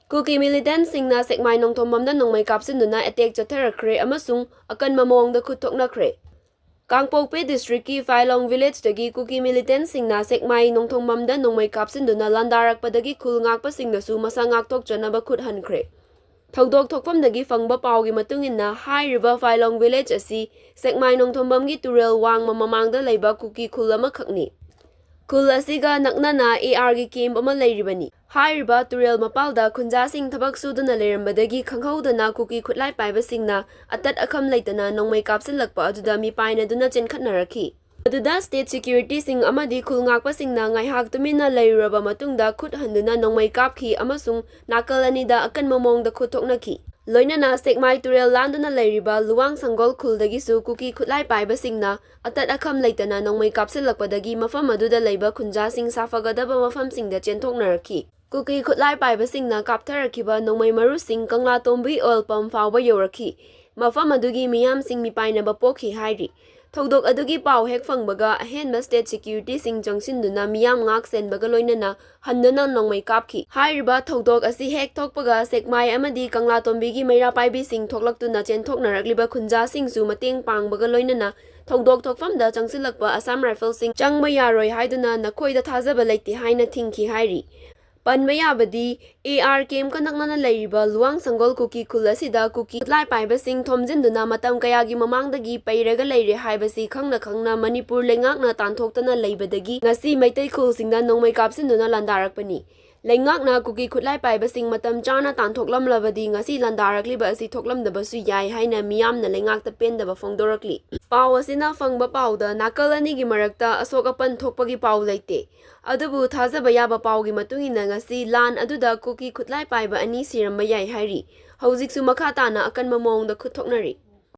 Kuki Militant singna Sekmai Nongthombam nongmai kapsinduna attack Chatharakhre amasung akanba mawongda khutthoknakhre. Kangpokpe district ki Failong village dagi Kuki Militant singna Sekmai Nongthombam nongmai kapsinduna landarakpadagi khul ngakpasingnasu masa ngakthokjanaba khuthankre. Thodok thokfamdagi fangba pawgi matungina hairiba Failong village asi Sekmai Nongthombam gi turel wangma mamangda leiba Kuki khul amakhakni. Khul asiga naknana AR gi camp ama leiribani. Hairiba turel mapalda khunjasing thabak suduna leirambadagi khanghaudana Kuki khutlai paibasingna atat akham leitana nongmai kapsilakpa aduda mi painaduna chenkhatnarakhi. Aduda state security sing amadi khul ngakpasingna ngaihak tumina leiraba matungda khut handuna nongmai kapki amasung nakal anida akan mamongda khuthoknakhi. Loinana Sekmai turel landuna leiriba luwang sanggol khuldagisu Kuki khutlai paibasingna atat akham leitana nongmai kapsilakpadagi mafam aduda leiba khunjasing safagadaba mafamsingda chenthoknarakhi. Kuki khutlai paibasingna kaptharakhiba nongmai marusing kangla tombi oil pump fawba yorakhi. Mafam adugi miyamsing mipainaba pokhi hairi. Thodok adugi pau hek fangbaga ahenba state security sing changsinduna miyam ngak senbaga loinana handuna nongmai kapki. Hairiba thodok asi hek thokpaga Sekmai amadi kangla tombigi meira paibi sing thoklaktuna chenthoknarakliba khunja singsu mateng pangbaga loinana thodok thokfamda changsilakpa Assam Rifle sing changba yaroi haiduna nakhoida thajaba leite haina thingki hairi. Panmayabadi AR camp kanaknana leiriba luwang sanggol Kuki khul asida Kuki khutlai paibasing thomjinduna matam kayagi mamangdagi pairaga leire haibasi khangna Manipur lengakna tanthokhtana leibadagi ngasi maitai khulsingna nongmai kapsinduna landarakpani. Lengakna Kuki khutlai paibasing matam chana tanthoklamlabadi ngasi landarakliba asi thoklamdabasu yai haina miyamna lengakta pendaba phongdorakli. Pau asina fangba pauda nakal anigi marakta asokapan thokpagi pau leite. Adubu thajaba yaba paugi matungina ngasi lan aduda Kuki khutlai paiba ani siramba yai hairi. Haujiksu makha tana akan mamongda khuthoknari.